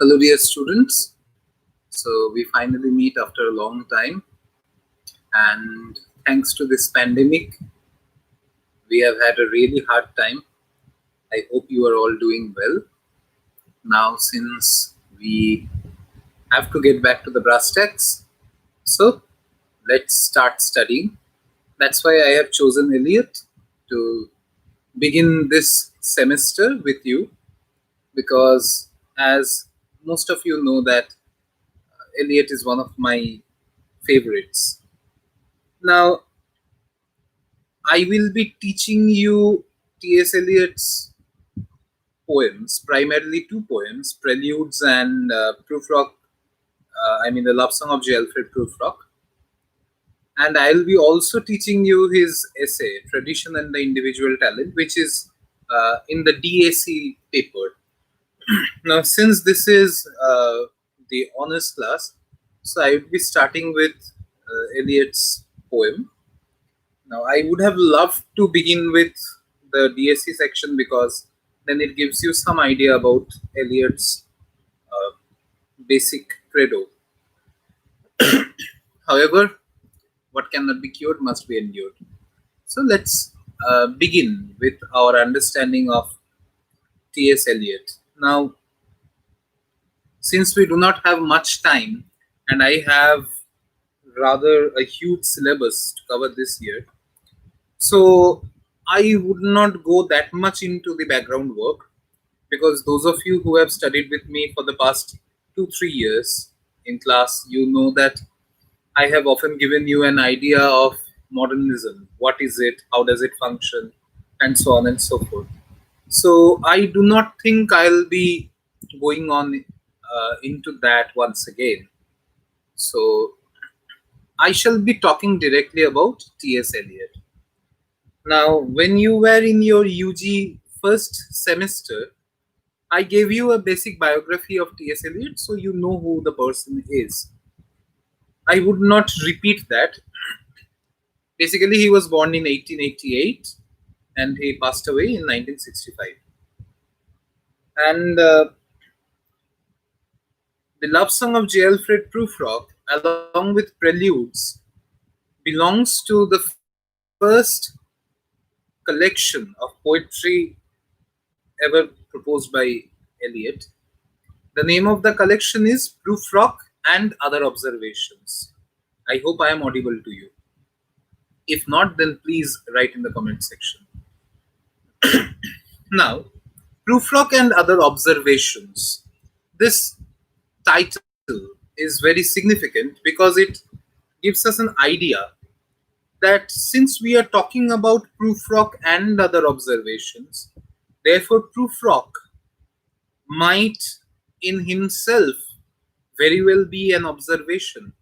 Hello, dear students. So, we finally meet after a long time, and thanks to this pandemic, we have had a really hard time. I hope you are all doing well. Now, since we have to get back to the brass tacks, so let's start studying. That's why I have chosen Eliot to begin this semester with you, because as most of you know that Eliot is one of my favorites. Now, I will be teaching you T.S. Eliot's poems, primarily two poems, Preludes and Prufrock, the Love Song of J. Alfred Prufrock. And I'll be also teaching you his essay, Tradition and the Individual Talent, which is in the DAC paper. Now, since this is the honors class, so I will be starting with Eliot's poem. Now, I would have loved to begin with the DSC section because then it gives you some idea about Eliot's uh, basic credo. However, what cannot be cured must be endured. So let's begin with our understanding of T.S. Eliot. Now, since we do not have much time and I have rather a huge syllabus to cover this year, so I would not go that much into the background work because those of you who have studied with me for the past 2-3 years in class, you know that I have often given you an idea of modernism. What is it? How does it function? And so on and so forth. So I do not think I'll be going on into that once again. So I shall be talking directly about T.S. Eliot. Now, when you were in your UG first semester, I gave you a basic biography of T.S. Eliot, so you know who the person is. I would not repeat that. Basically, he was born in 1888 and he passed away in 1965. And the Love Song of J. Alfred Prufrock, along with Preludes, belongs to the first collection of poetry ever proposed by Eliot. The name of the collection is Prufrock and Other Observations. I hope I am audible to you. If not, then please write in the comment section. Now, Prufrock and Other Observations. This title is very significant because it gives us an idea that since we are talking about Prufrock and other observations, therefore Prufrock might in himself very well be an observation.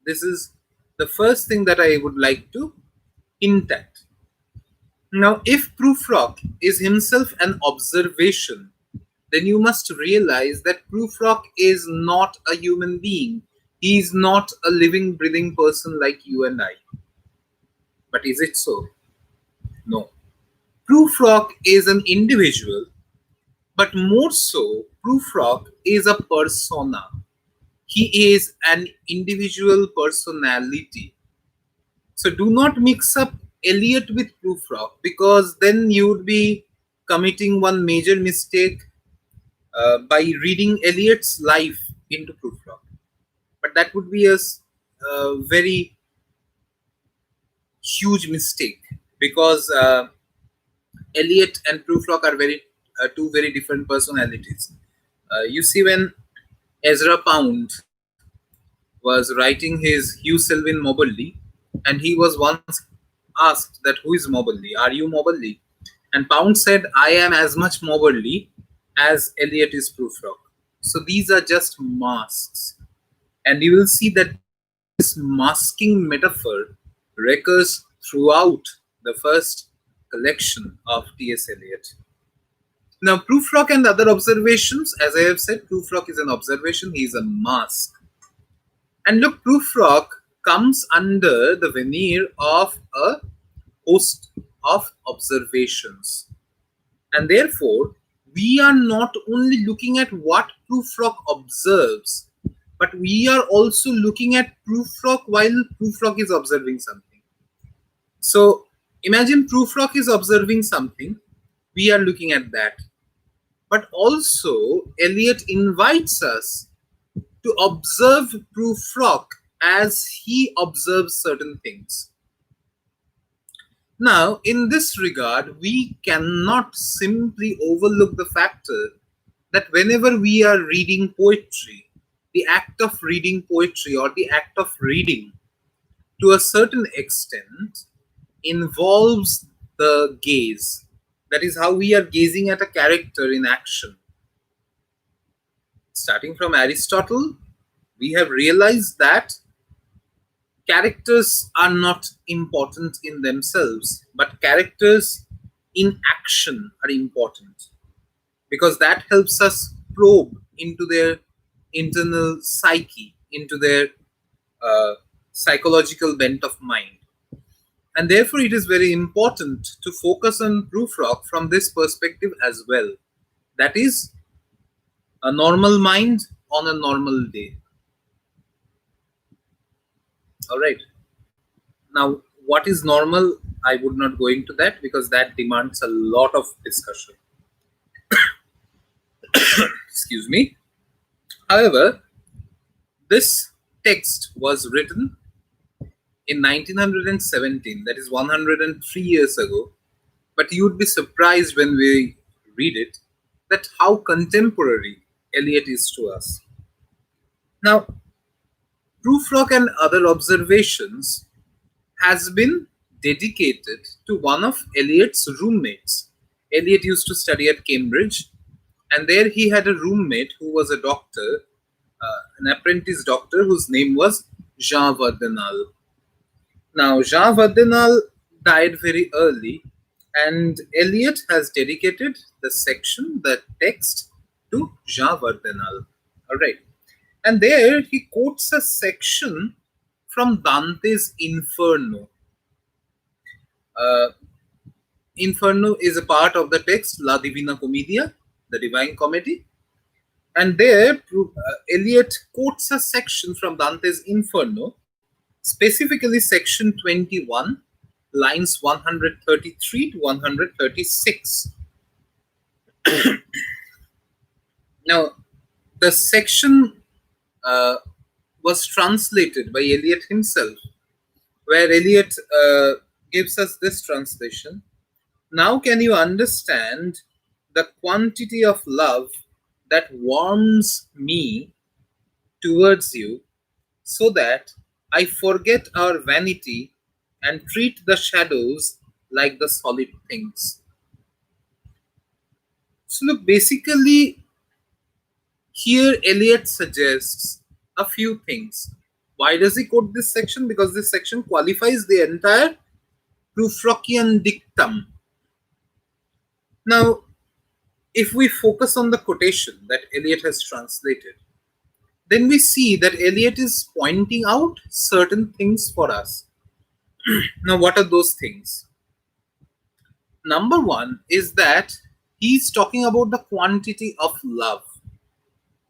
This is the first thing that I would like to hint at. Now, if Prufrock is himself an observation, then you must realize that Prufrock is not a human being. He is not a living, breathing person like you and I. But is it so? No. Prufrock is an individual, but more so, Prufrock is a persona. He is an individual personality. So do not mix up Eliot with Prufrock because then you would be committing one major mistake by reading Eliot's life into Prufrock. But that would be a very huge mistake because Eliot and Prufrock are two very different personalities. You see, when Ezra Pound was writing his Hugh Selwyn Moberly, and he was once asked that who is Moberly? Are you Moberly? And Pound said, I am as much Moberly as Eliot is Prufrock. So these are just masks. And you will see that this masking metaphor recurs throughout the first collection of T.S. Eliot. Now, Prufrock and other observations, as I have said, Prufrock is an observation, he is a mask. And look, Prufrock comes under the veneer of a host of observations. And therefore, we are not only looking at what Prufrock observes, but we are also looking at Prufrock while Prufrock is observing something. So imagine Prufrock is observing something, we are looking at that. But also, Eliot invites us to observe Prufrock as he observes certain things. Now, in this regard, we cannot simply overlook the factor that whenever we are reading poetry, the act of reading poetry or the act of reading to a certain extent involves the gaze. That is how we are gazing at a character in action. Starting from Aristotle, we have realized that characters are not important in themselves, but characters in action are important because that helps us probe into their internal psyche, into their uh, psychological bent of mind. And therefore, it is very important to focus on Prufrock from this perspective as well. That is, a normal mind on a normal day. All right. Now, what is normal? I would not go into that because that demands a lot of discussion. Excuse me. However, this text was written in 1917, that is 103 years ago. But you would be surprised when we read it that how contemporary Eliot is to us. Now, Prufrock and other observations has been dedicated to one of Eliot's roommates. Eliot used to study at Cambridge, and there he had a roommate who was a doctor, an apprentice doctor whose name was Jean Verdenal. Now, Jean Verdenal died very early, and Eliot has dedicated the section, the text, to Jean Verdenal. All right. And there he quotes a section from Dante's Inferno. Uh, Inferno is a part of the text La Divina Commedia, the Divine Comedy. And there, Eliot quotes a section from Dante's Inferno, specifically section 21, lines 133 to 136. Now, the section was translated by Eliot himself, where Eliot gives us this translation. Now, can you understand the quantity of love that warms me towards you, so that I forget our vanity and treat the shadows like the solid things? So, look, basically, here Eliot suggests a few things. Why does he quote this section? Because this section qualifies the entire Prufrockian dictum. Now, if we focus on the quotation that Eliot has translated, then we see that Eliot is pointing out certain things for us. Now, what are those things? Number one is that he's talking about the quantity of love.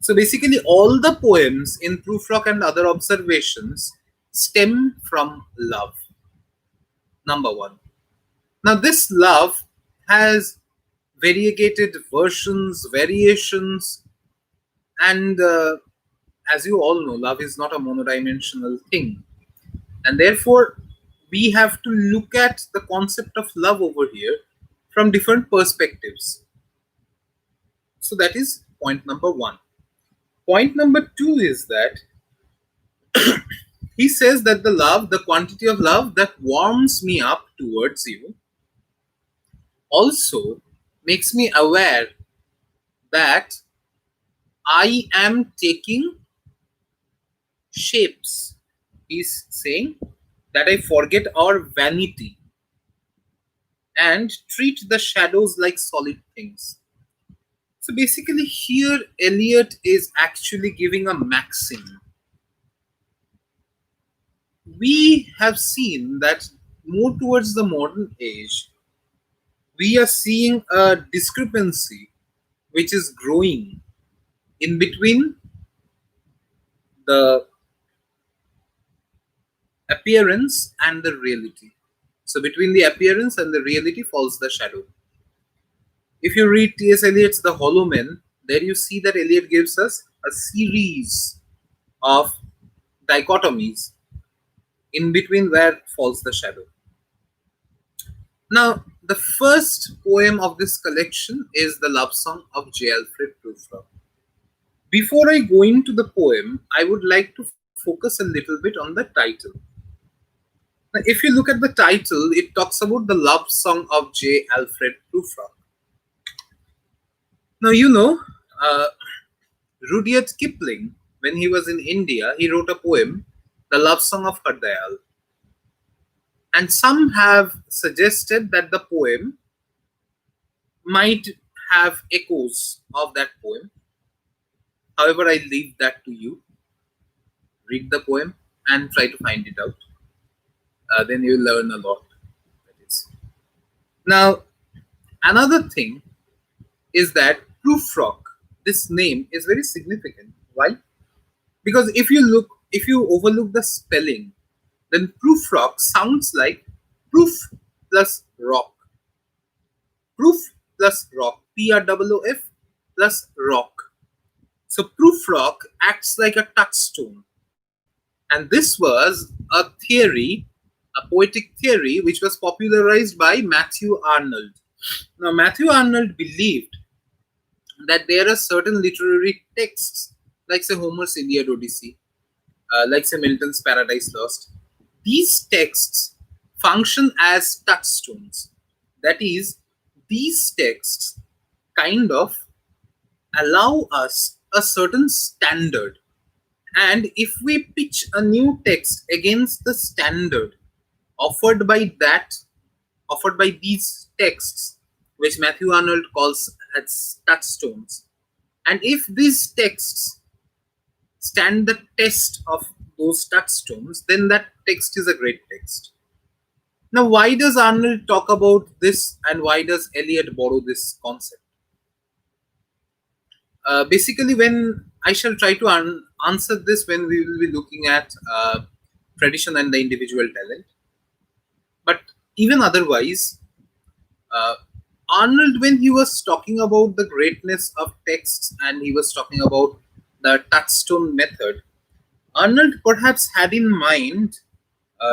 So basically, all the poems in Prufrock and other observations stem from love. Number one. Now, this love has variegated versions, variations, and as you all know, love is not a monodimensional thing. And therefore, we have to look at the concept of love over here from different perspectives. So that is point number one. Point number two is that he says that the love, the quantity of love that warms me up towards you, also makes me aware that I am taking shapes. He's saying that I forget our vanity and treat the shadows like solid things. So basically, here Eliot is actually giving a maxim. We have seen that more towards the modern age, we are seeing a discrepancy which is growing in between the appearance and the reality. So between the appearance and the reality falls the shadow. If you read T.S. Eliot's The Hollow Men, there you see that Eliot gives us a series of dichotomies in between where falls the shadow. Now, the first poem of this collection is the love song of J. Alfred Prufrock. Before I go into the poem, I would like to focus a little bit on the title. Now, if you look at the title, it talks about the love song of J. Alfred Prufrock. Now, uh, Rudyard Kipling, when he was in India, he wrote a poem, The Love Song of Hardayal. And some have suggested that the poem might have echoes of that poem. However, I leave that to you. Read the poem and try to find it out. Then you'll learn a lot. That is. Now, another thing is that Prufrock, this name is very significant. Why? Because if you overlook the spelling, then Prufrock sounds like proof plus rock. Proof plus rock. Proof plus rock. So Prufrock acts like a touchstone. And this was a theory, a poetic theory, which was popularized by Matthew Arnold. Now, Matthew Arnold believed that there are certain literary texts, like say Homer's Iliad Odyssey, like say Milton's Paradise Lost. These texts function as touchstones. That is, these texts kind of allow us a certain standard. And if we pitch a new text against the standard offered by these texts, which Matthew Arnold calls as touchstones, and if these texts stand the test of those touchstones, then that text is a great text. Now, why does Arnold talk about this, and why does Eliot borrow this concept? Basically, when I shall try to answer this when we will be looking at tradition and the individual talent. But even otherwise, uh, Arnold, when he was talking about the greatness of texts and he was talking about the touchstone method, Arnold perhaps had in mind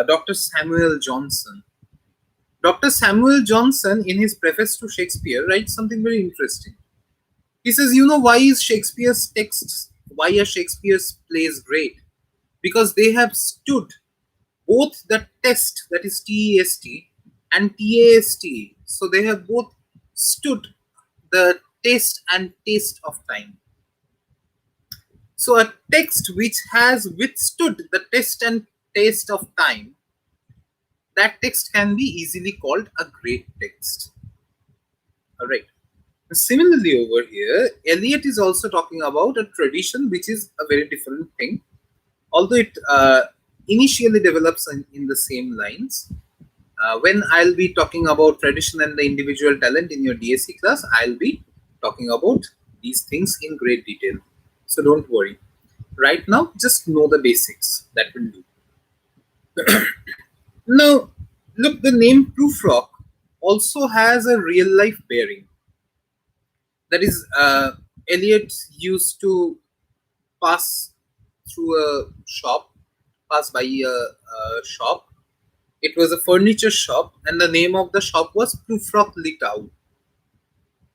Dr. Samuel Johnson. Dr. Samuel Johnson, in his preface to Shakespeare, writes something very interesting. He says, why is Shakespeare's texts, why are Shakespeare's plays great? Because they have stood both the test, that is TEST, and TAST. So they have both stood the test and taste of time. So a text which has withstood the test and taste of time, that text can be easily called a great text. All right. Similarly, over here, Eliot is also talking about a tradition which is a very different thing, although it initially develops in the same lines. When I'll be talking about tradition and the individual talent in your DSC class, I'll be talking about these things in great detail. So don't worry. Right now, just know the basics. That will do. Now, look, the name Prufrock also has a real life bearing. That is, Eliot used to pass through a shop, pass by a shop. It was a furniture shop, and the name of the shop was Prufrock Litau.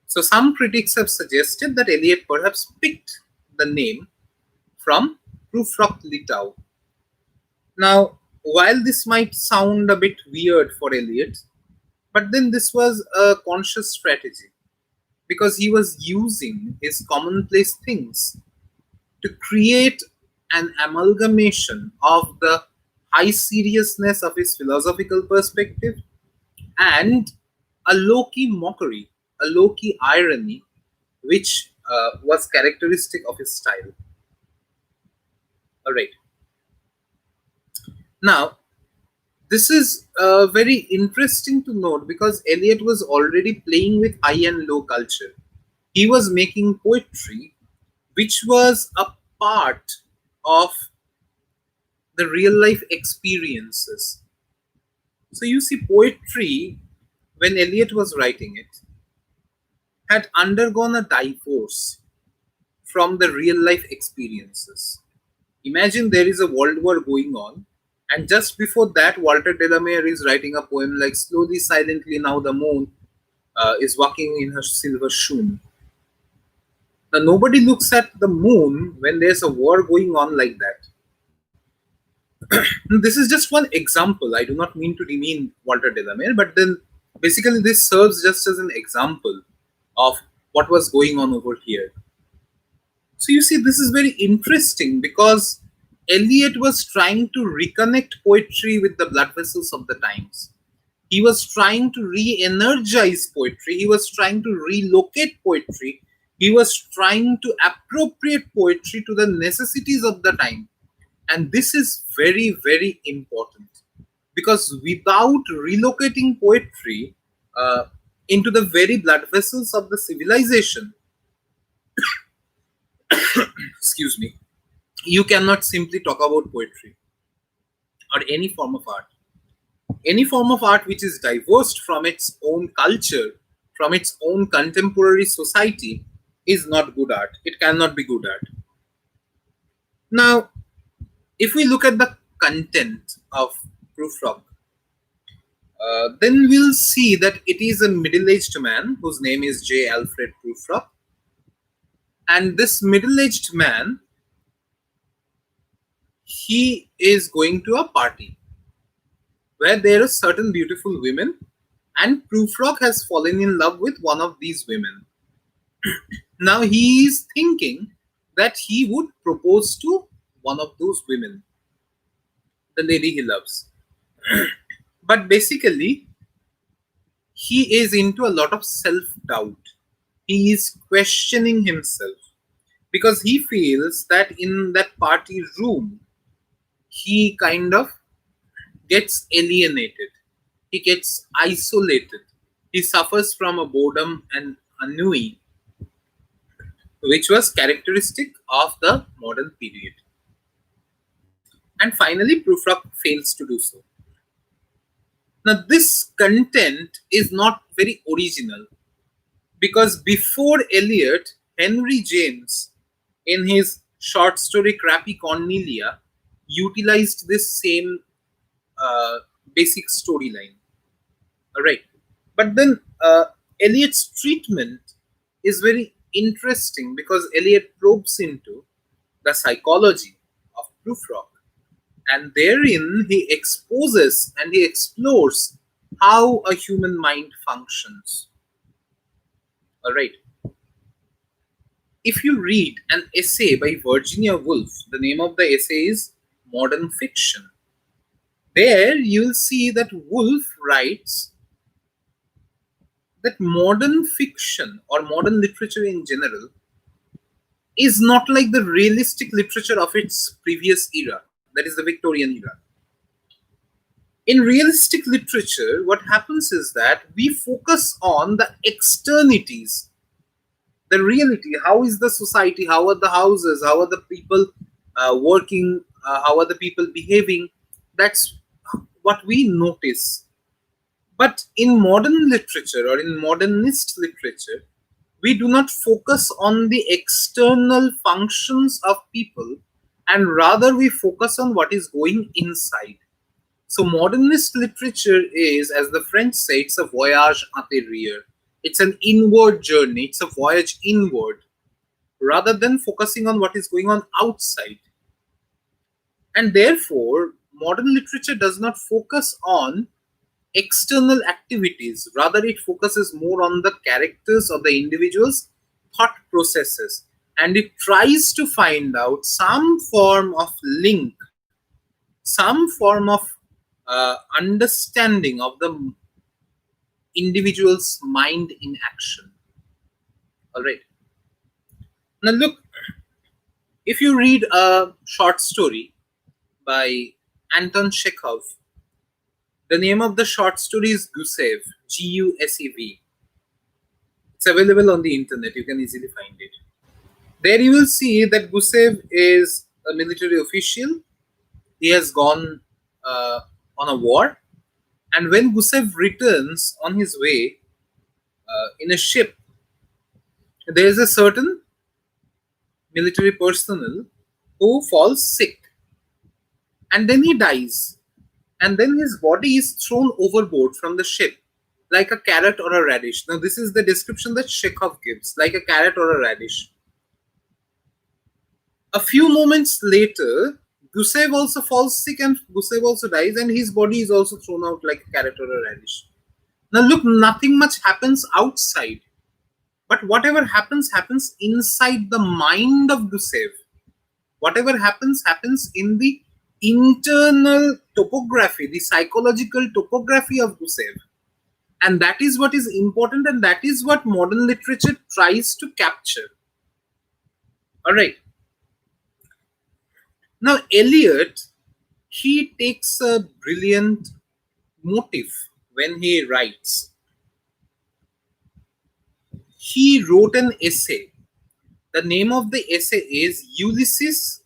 So some critics have suggested that Eliot perhaps picked the name from Prufrock Litau. Now, while this might sound a bit weird for Eliot, but then this was a conscious strategy, because he was using his commonplace things to create an amalgamation of the high seriousness of his philosophical perspective and a low-key mockery, a low-key irony, which was characteristic of his style. All right. Now, this is very interesting to note because Eliot was already playing with high and low culture. He was making poetry which was a part of the real life experiences. So you see, poetry, when Eliot was writing it, had undergone a divorce from the real life experiences. Imagine there is a world war going on, and just before that, Walter Delamere is writing a poem like "Slowly, silently, now the moon is walking in her silver shoon." Now, nobody looks at the moon when there's a war going on like that. This is just one example. I do not mean to demean Walter Delamere, but then basically this serves just as an example of what was going on over here. So you see, this is very interesting because Eliot was trying to reconnect poetry with the blood vessels of the times. He was trying to re energize poetry. He was trying to relocate poetry. He was trying to appropriate poetry to the necessities of the time. And this is very, very important because without relocating poetry into the very blood vessels of the civilization, excuse me, you cannot simply talk about poetry or any form of art. Any form of art which is divorced from its own culture, from its own contemporary society, is not good art. It cannot be good art. Now, if we look at the content of Prufrock, then we'll see that it is a middle-aged man whose name is J. Alfred Prufrock. And this middle-aged man, he is going to a party where there are certain beautiful women, and Prufrock has fallen in love with one of these women. Now he is thinking that he would propose to one of those women, the lady he loves. But basically, he is into a lot of self doubt. He is questioning himself because he feels that in that party room, he kind of gets alienated, he gets isolated, he suffers from a boredom and ennui, which was characteristic of the modern period. And finally, Prufrock fails to do so. Now, this content is not very original because before Eliot, Henry James, in his short story Crappy Cornelia, utilized this same uh, basic storyline. All right. But then Eliot's treatment is very interesting because Eliot probes into the psychology of Prufrock, and therein he exposes and he explores how a human mind functions. All right. If you read an essay by Virginia Woolf, the name of the essay is Modern Fiction. There you'll see that Woolf writes that modern fiction or modern literature in general is not like the realistic literature of its previous era, that is the Victorian era. In realistic literature, what happens is that we focus on the externities, the reality. How is the society? How are the houses? How are the people working? How are the people behaving? That's what we notice. But in modern literature or in modernist literature, we do not focus on the external functions of people, and rather we focus on what is going inside. So modernist literature is, as the French say, it's a voyage intérieur. It's an inward journey. It's a voyage inward, rather than focusing on what is going on outside. And therefore, modern literature does not focus on external activities. Rather, it focuses more on the characters of the individual's thought processes. And it tries to find out some form of link, some form of understanding of the individual's mind in action. All right. Now, look, if you read a short story by Anton Chekhov, the name of the short story is Gusev, Gusev. It's available on the internet. You can easily find it. There you will see that Gusev is a military official. He has gone on a war, and when Gusev returns on his way in a ship, there is a certain military personnel who falls sick, and then he dies, and then his body is thrown overboard from the ship like a carrot or a radish. Now, this is the description that Chekhov gives, like a carrot or a radish. A few moments later, Gusev also falls sick and Gusev also dies, and his body is also thrown out like a carrot or a radish. Now, look, nothing much happens outside, but whatever happens, happens inside the mind of Gusev. Whatever happens, happens in the internal topography, the psychological topography of Gusev. And that is what is important, and that is what modern literature tries to capture. All right. Now, Eliot, he takes a brilliant motive when he writes. He wrote an essay. The name of the essay is Ulysses,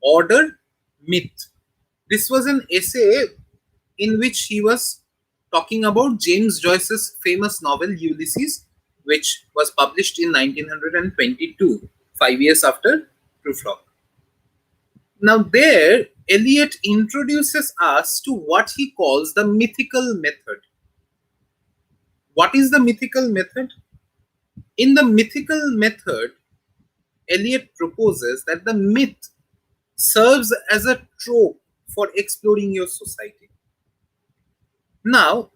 Order, Myth. This was an essay in which he was talking about James Joyce's famous novel Ulysses, which was published in 1922, 5 years after Prufrock. Now there, Eliot introduces us to what he calls the mythical method. What is the mythical method? In the mythical method, Eliot proposes that the myth serves as a trope for exploring your society. Now,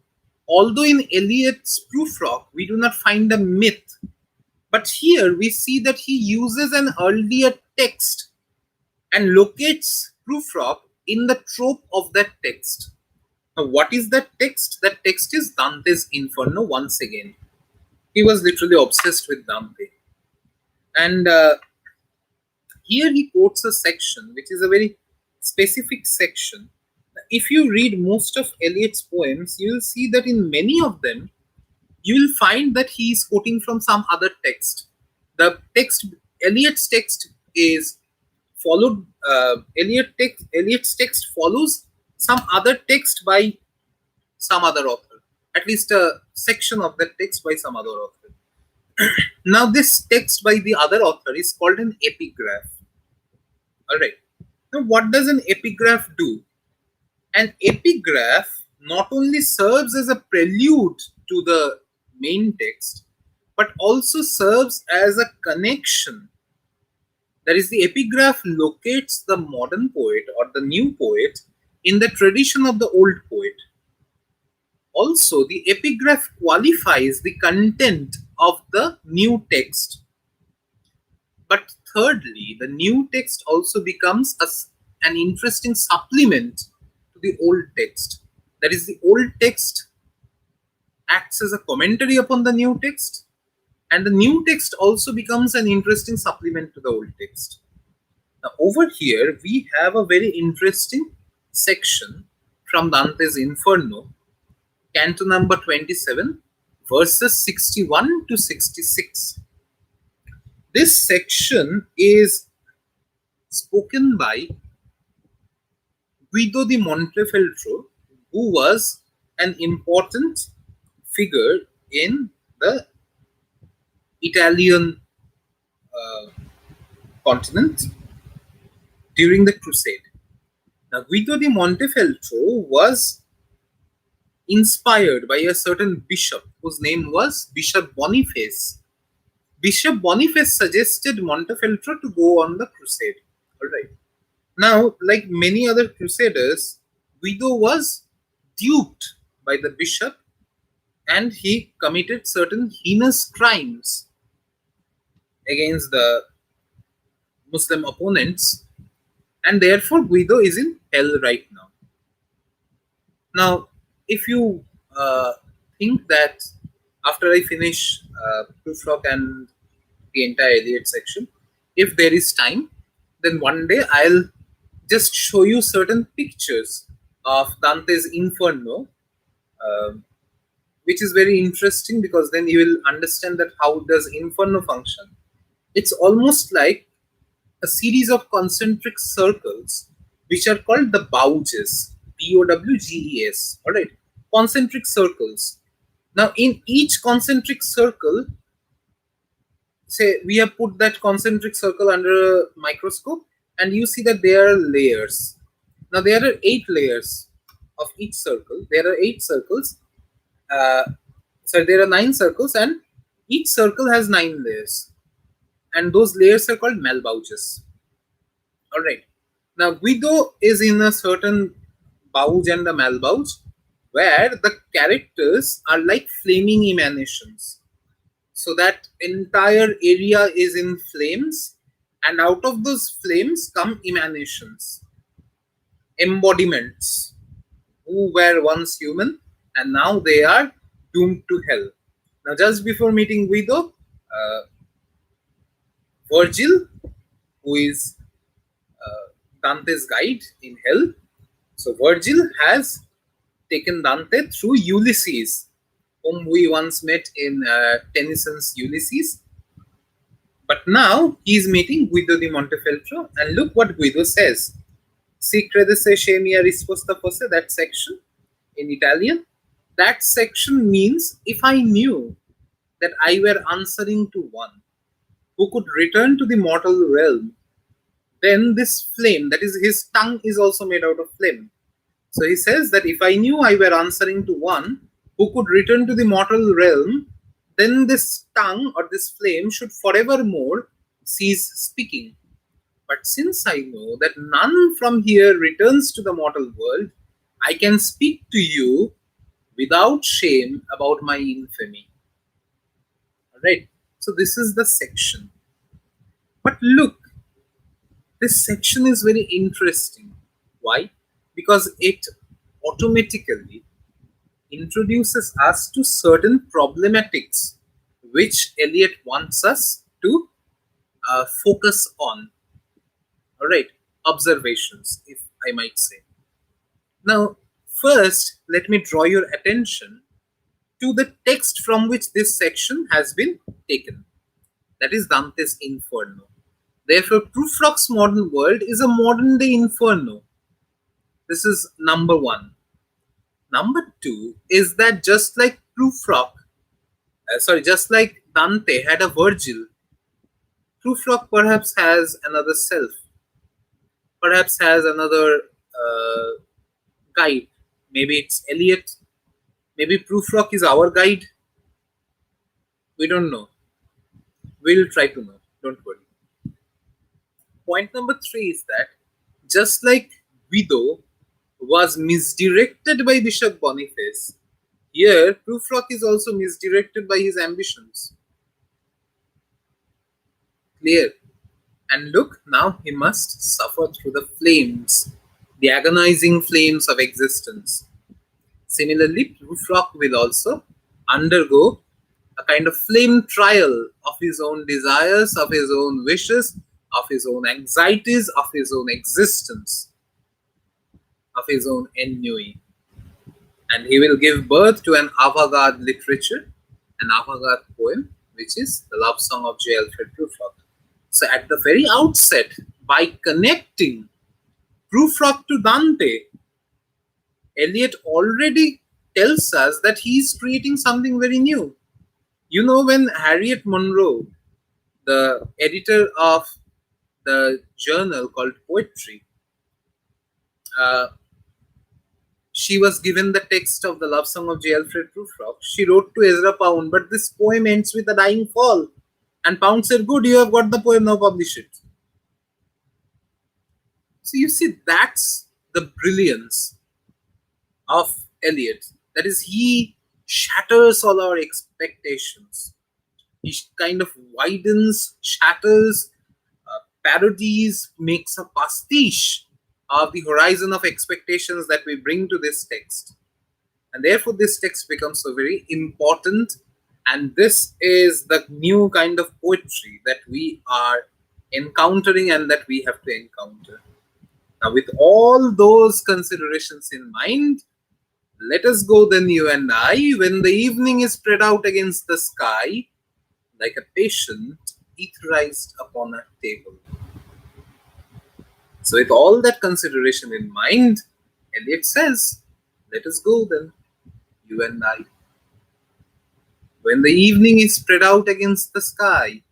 although in Eliot's Prufrock we do not find a myth, but here we see that he uses an earlier text and locates Prufrock in the trope of that text. Now, what is that text? That text is Dante's Inferno once again. He was literally obsessed with Dante. And here he quotes a section, which is a very specific section. If you read most of Eliot's poems, you will see that in many of them, you will find that he is quoting from some other text. The text, Eliot's text is followed, Eliot's text follows some other text by some other author, at least a section of that text by some other author. Now, this text by the other author is called an epigraph. All right. Now, what does an epigraph do? An epigraph not only serves as a prelude to the main text, but also serves as a connection. That is, the epigraph locates the modern poet or the new poet in the tradition of the old poet. Also, the epigraph qualifies the content of the new text. But thirdly, the new text also becomes an interesting supplement to the old text. That is, the old text acts as a commentary upon the new text, and the new text also becomes an interesting supplement to the old text. Now, over here, we have a very interesting section from Dante's Inferno, Canto number 27, verses 61 to 66. This section is spoken by Guido di Montefeltro, who was an important figure in the Italian continent during the Crusade. Now, Guido di Montefeltro was inspired by a certain bishop whose name was Bishop Boniface. Bishop Boniface suggested Montefeltro to go on the crusade. All right. Now, like many other crusaders, Guido was duped by the bishop and he committed certain heinous crimes against the Muslim opponents, and therefore Guido is in hell right now. Now, if you think that after I finish Prufrock and the entire Eliot section, if there is time, then one day I'll just show you certain pictures of Dante's Inferno which is very interesting because then you will understand that how does Inferno function. It's almost like a series of concentric circles which are called the Bowges, Bowges, all right, concentric circles. Now, in each concentric circle, say we have put that concentric circle under a microscope, and you see that there are layers. Now, there are 8 layers of each circle. There are 8 circles. So there are 9 circles, and each circle has 9 layers, and those layers are called Malebouges. All right. Now, Guido is in a certain Bouge and a Malebouge where the characters are like flaming emanations. So that entire area is in flames, and out of those flames come emanations, embodiments who were once human and now they are doomed to hell. Now, just before meeting Guido, Virgil, who is Dante's guide in hell. So Virgil has taken Dante through Ulysses, whom we once met in Tennyson's Ulysses. But now he is meeting Guido di Montefeltro, and look what Guido says. Si credesse che mia risposta fosse, that section in Italian. That section means if I knew that I were answering to one who could return to the mortal realm, then this flame, that is, his tongue is also made out of flame. So he says that if I knew I were answering to one who could return to the mortal realm, then this tongue or this flame should forevermore cease speaking. But since I know that none from here returns to the mortal world, I can speak to you without shame about my infamy. Alright, so this is the section. But look, this section is very interesting. Why? Because it automatically introduces us to certain problematics which Eliot wants us to focus on. All right, observations, if I might say. Now, first, let me draw your attention to the text from which this section has been taken. That is Dante's Inferno. Therefore, Prufrock's modern world is a modern day Inferno. This is number one. Number two is that just like just like Dante had a Virgil, Prufrock perhaps has another self, perhaps has another guide. Maybe it's Eliot. Maybe Prufrock is our guide. We don't know. We'll try to know. Don't worry. Point number 3 is that just like Guido was misdirected by Bishop Boniface, here Prufrock is also misdirected by his ambitions. Clear? And look, now he must suffer through the flames, the agonizing flames of existence. Similarly, Prufrock will also undergo a kind of flame trial of his own desires, of his own wishes, of his own anxieties, of his own existence, of his own ennui. And he will give birth to an avant-garde literature, an avant-garde poem, which is the love song of J. Alfred Prufrock. So at the very outset, by connecting Prufrock to Dante, Eliot already tells us that he is creating something very new. You know, when Harriet Monroe, the editor of the journal called Poetry, she was given the text of the love song of J. Alfred Prufrock. She wrote to Ezra Pound, but this poem ends with a dying fall. And Pound said, good, you have got the poem, now publish it. So you see, that's the brilliance of Eliot. That is, he shatters all our expectations. He kind of widens, shatters, parodies, makes a pastiche of the horizon of expectations that we bring to this text. And therefore, this text becomes so very important. And this is the new kind of poetry that we are encountering and that we have to encounter. Now, with all those considerations in mind, Let us go then, you and I, when the evening is spread out against the sky, like a patient etherized upon a table. So, with all that consideration in mind, Eliot says, let us go then, you and I, when the evening is spread out against the sky,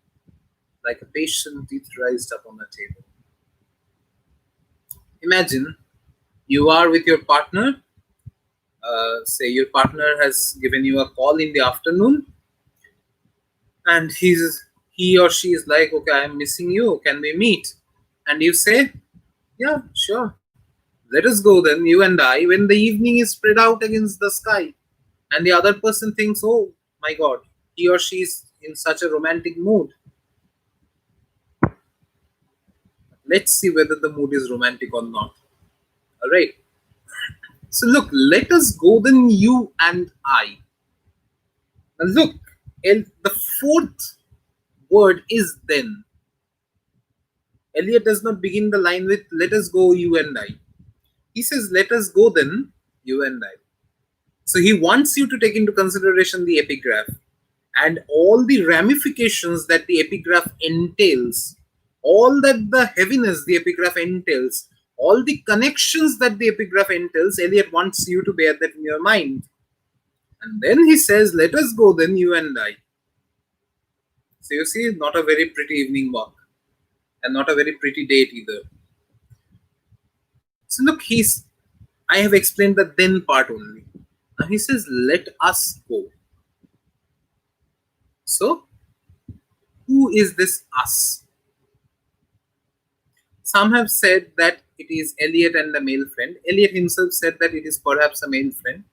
like a patient etherized upon a table. Imagine you are with your partner. Say your partner has given you a call in the afternoon, and he or she is like, okay, I'm missing you, can we meet? And you say, yeah, sure, let us go then, you and I, when the evening is spread out against the sky. And the other person thinks, oh my god, he or she is in such a romantic mood. Let's see whether the mood is romantic or not. All right, so look, let us go then, you and I. And look, the fourth word is then. Eliot does not begin the line with let us go, you and I. He says, let us go then, you and I. So he wants you to take into consideration the epigraph and all the ramifications that the epigraph entails, all that the heaviness the epigraph entails, all the connections that the epigraph entails. Eliot wants you to bear that in your mind. And then he says, let us go then, you and I. So you see, not a very pretty evening walk and not a very pretty date either. So look, I have explained the then part only. Now he says, let us go. So, who is this us? Some have said that it is Eliot and a male friend. Eliot himself said that it is perhaps a male friend,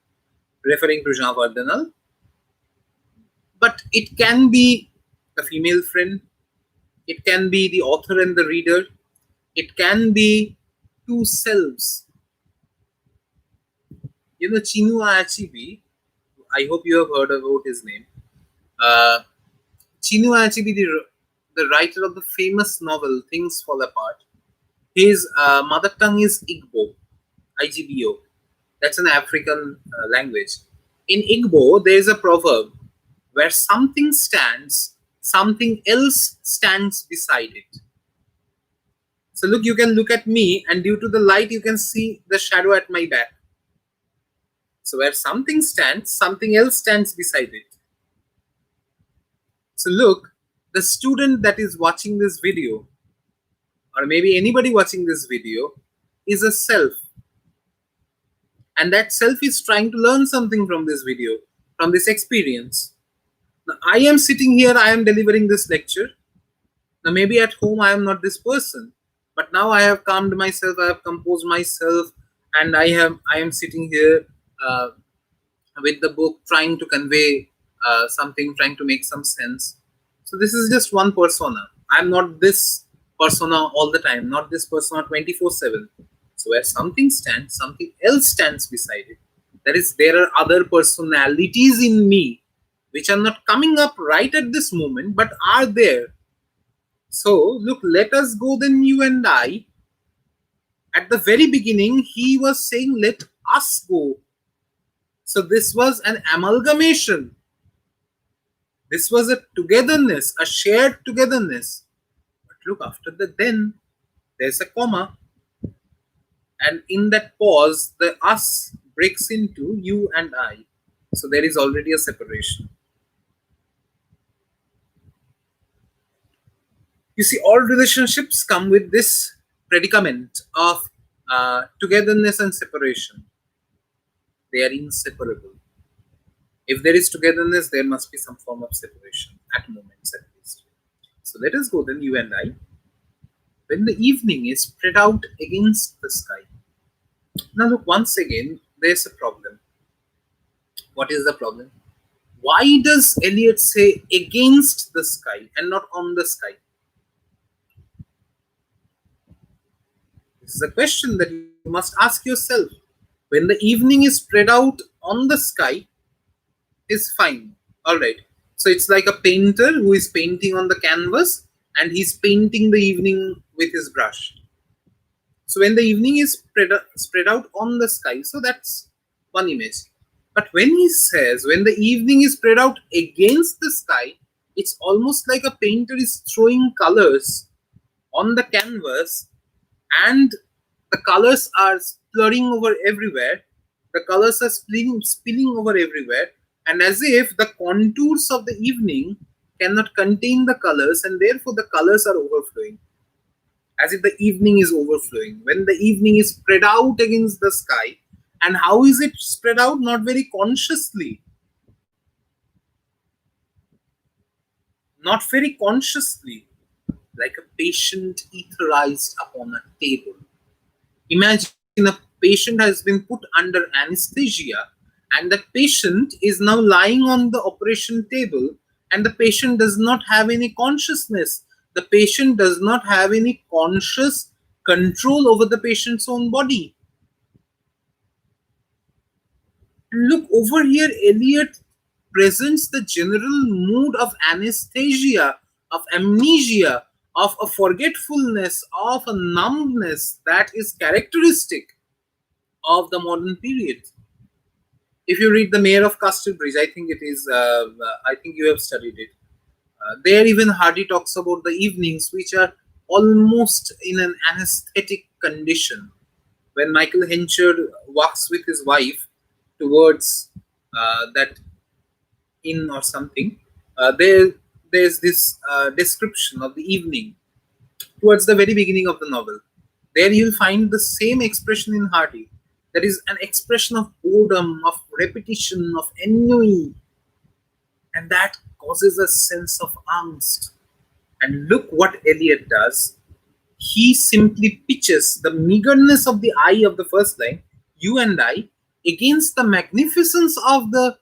referring to Jean Vardinal. But it can be a female friend. It can be the author and the reader. It can be two selves. You know, Chinua Achebe, I hope you have heard about his name. Chinua Achebe, the writer of the famous novel Things Fall Apart, his mother tongue is Igbo, Igbo. That's an African language. In Igbo, there is a proverb where something stands, something else stands beside it. So look, you can look at me, and due to the light, you can see the shadow at my back. So where something stands, something else stands beside it. So look, the student that is watching this video, or maybe anybody watching this video, is a self. And that self is trying to learn something from this video, from this experience. Now, I am sitting here, I am delivering this lecture. Now, maybe at home I am not this person, but now I have calmed myself, I have composed myself, and I am sitting here with the book, trying to convey something, trying to make some sense. So this is just one persona. I'm not this persona all the time, not this persona 24/7. So where something stands, something else stands beside it. That is, there are other personalities in me which are not coming up right at this moment, but are there. So look, let us go then, you and I. At the very beginning, he was saying, let us go. So this was an amalgamation. This was a togetherness, a shared togetherness. But look, after the then, there's a comma. And in that pause, the us breaks into you and I. So there is already a separation. You see, all relationships come with this predicament of togetherness and separation. They are inseparable. If there is togetherness, there must be some form of separation, at moments at least. So let us go then, you and I, when the evening is spread out against the sky. Now look, once again, there's a problem. What is the problem? Why does Eliot say against the sky and not on the sky? This is a question that you must ask yourself. When the evening is spread out on the sky, is fine. All right. So it's like a painter who is painting on the canvas and he's painting the evening with his brush. So when the evening is spread out on the sky, so that's one image. But when he says, when the evening is spread out against the sky, it's almost like a painter is throwing colors on the canvas, and the colors are splurring over everywhere. The colors are spilling over everywhere, and as if the contours of the evening cannot contain the colors, and therefore the colors are overflowing. As if the evening is overflowing. When the evening is spread out against the sky, and how is it spread out? Not very consciously. Not very consciously. Like a patient etherized upon a table. Imagine a patient has been put under anesthesia, and the patient is now lying on the operation table, and the patient does not have any consciousness. The patient does not have any conscious control over the patient's own body. Look over here, Eliot presents the general mood of anesthesia, of amnesia, of a forgetfulness, of a numbness that is characteristic of the modern period. If you read The Mayor of Castlebridge, I think it is, I think you have studied it. There, even Hardy talks about the evenings, which are almost in an anesthetic condition. When Michael Henchard walks with his wife towards that inn or something, there's this description of the evening towards the very beginning of the novel. There you'll find the same expression in Hardy. There is an expression of boredom, of repetition, of ennui, and that causes a sense of angst. And look what Eliot does. He simply pitches the meagerness of the eye of the first line, you and I, against the magnificence of the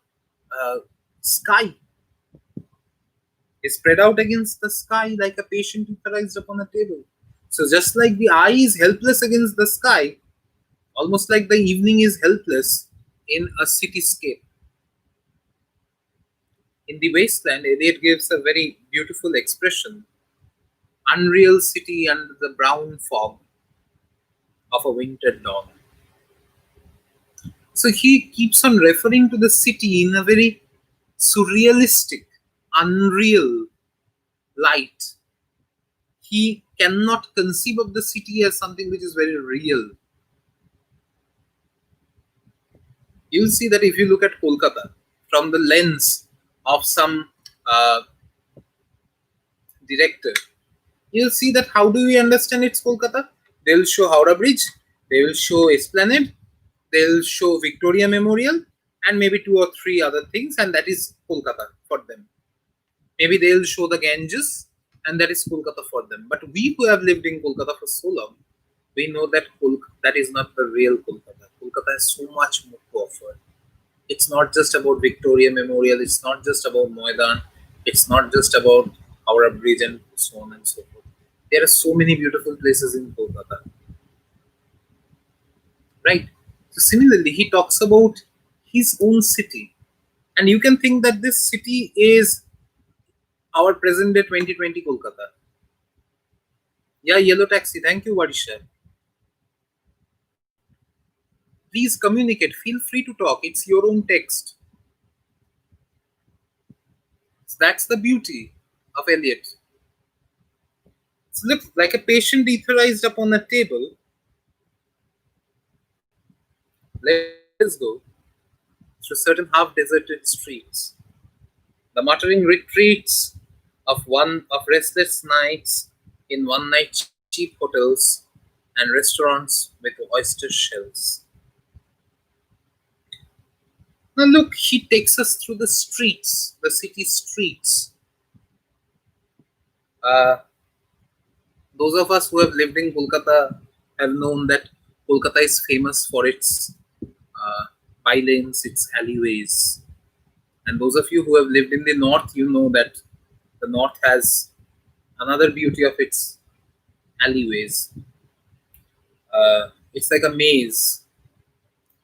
sky. Is spread out against the sky like a patient etherized upon a table. So just like the eye is helpless against the sky, almost like the evening is helpless in a cityscape. In the wasteland, Eliot gives a very beautiful expression. Unreal city under the brown fog of a winter dawn. So he keeps on referring to the city in a very surrealistic, unreal light. He cannot conceive of the city as something which is very real. You'll see that if you look at Kolkata from the lens of some director, you'll see that how do we understand it's Kolkata? They'll show Howrah Bridge, they will show Esplanade, they'll show Victoria Memorial, and maybe two or three other things, and that is Kolkata for them. Maybe they'll show the Ganges, and that is Kolkata for them. But we who have lived in Kolkata for so long, we know that that is not the real Kolkata. Kolkata has so much more to offer. It's not just about Victoria Memorial, it's not just about Moidan, it's not just about Howrah Bridge and so on and so forth. There are so many beautiful places in Kolkata. Right? So similarly, he talks about his own city. And you can think that this city is our present day 2020 Kolkata. Yeah, yellow taxi. Thank you, Varisha. Please communicate. Feel free to talk. It's your own text. So that's the beauty of Eliot. So look, like a patient etherized upon a table. Let's go through certain half-deserted streets. The muttering retreats of restless nights in one-night cheap hotels and restaurants with oyster shells. Now look, he takes us through the streets, the city streets. Those of us who have lived in Kolkata have known that Kolkata is famous for its bylanes, its alleyways. And those of you who have lived in the north, you know that the north has another beauty of its alleyways. It's like a maze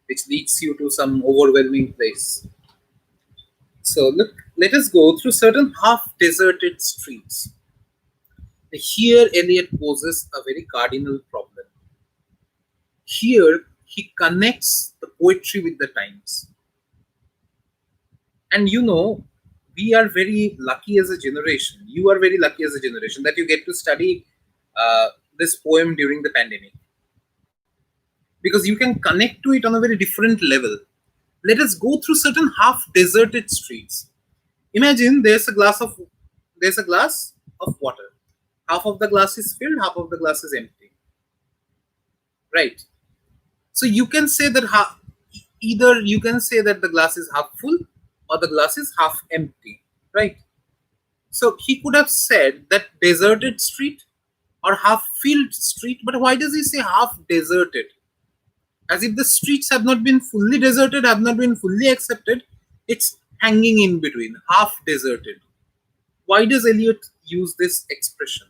which leads you to some overwhelming place. So look, let us go through certain half-deserted streets. Here, Eliot poses a very cardinal problem. Here, he connects the poetry with the times. And we are very lucky as a generation. You are very lucky as a generation that you get to study this poem during the pandemic, because you can connect to it on a very different level. Let us go through certain half deserted streets. Imagine there's a glass of water. Half of the glass is filled, half of the glass is empty. Right. So you can say that either you can say that the glass is half full or the glass is half empty. Right. So he could have said that deserted street or half filled street, but why does he say half deserted? As if the streets have not been fully deserted, have not been fully accepted. It's hanging in between, half deserted. Why does Eliot use this expression?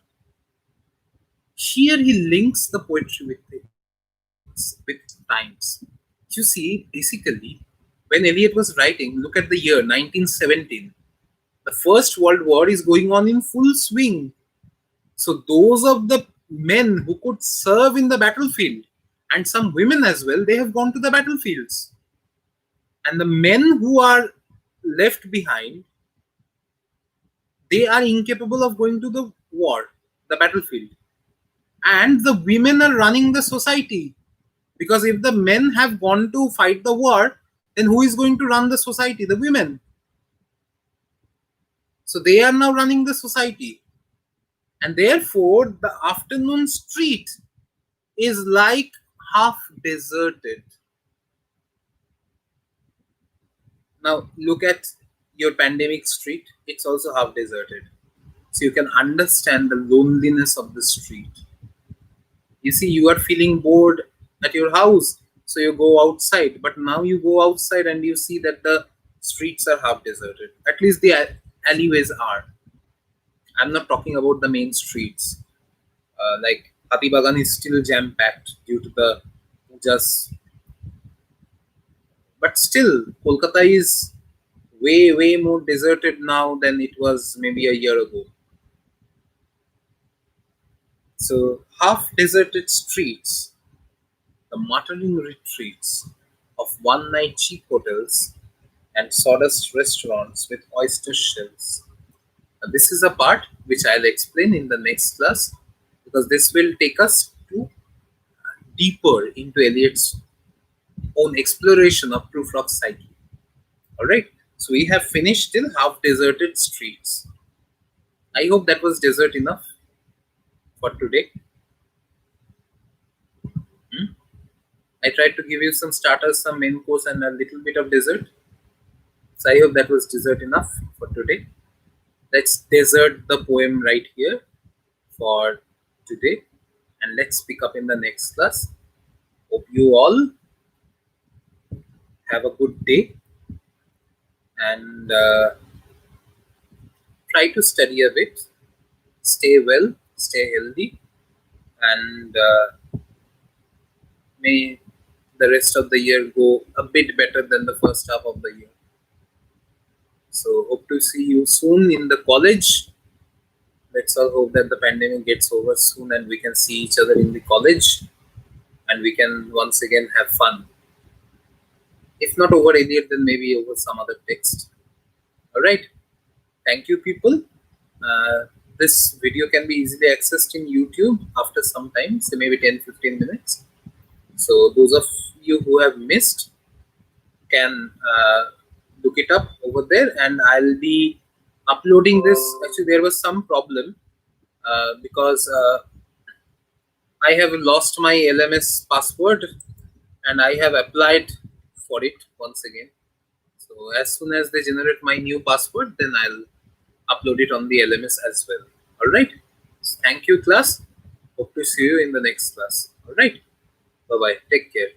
Here he links the poetry with times. You see, basically, when Eliot was writing, look at the year 1917. The First World War is going on in full swing. So those of the men who could serve in the battlefield, and some women as well, they have gone to the battlefields. And the men who are left behind, they are incapable of going to the war, the battlefield. And the women are running the society. Because if the men have gone to fight the war, then who is going to run the society? The women. So they are now running the society. And therefore, the afternoon street is like half deserted. Now look at your pandemic street, it's also half deserted. So you can understand the loneliness of the street. You see, you are feeling bored at your house, so you go outside. But now you go outside and you see that the streets are half deserted. At least the alleyways are. I'm not talking about the main streets. Like Hatibagan is still jam packed due to the pujas. But still, Kolkata is way more deserted now than it was maybe a year ago. So half deserted streets, the muttering retreats of one night cheap hotels and sawdust restaurants with oyster shells. Now, this is a part which I'll explain in the next class, because this will take us to deeper into Eliot's own exploration of Prufrock psyche. Alright, so we have finished till half deserted streets. I hope that was desert enough for today. I tried to give you some starters, some main course, and a little bit of dessert. So I hope that was dessert enough for today. Let's desert the poem right here for today, and let's pick up in the next class. Hope you all have a good day, and try to study a bit. Stay well, stay healthy, and may the rest of the year go a bit better than the first half of the year. So hope to see you soon in the college. Let's all hope that the pandemic gets over soon and we can see each other in the college and we can once again have fun. If not over Eliot, then maybe over some other text. Alright. Thank you, people. This video can be easily accessed in YouTube after some time, say maybe 10-15 minutes. So those of you who have missed can look it up over there, and I'll be uploading this. Actually, there was some problem because I have lost my LMS password and I have applied for it once again. So as soon as they generate my new password, then I'll upload it on the LMS as well. All right. So thank you, class. Hope to see you in the next class. All right. Bye-bye. Take care.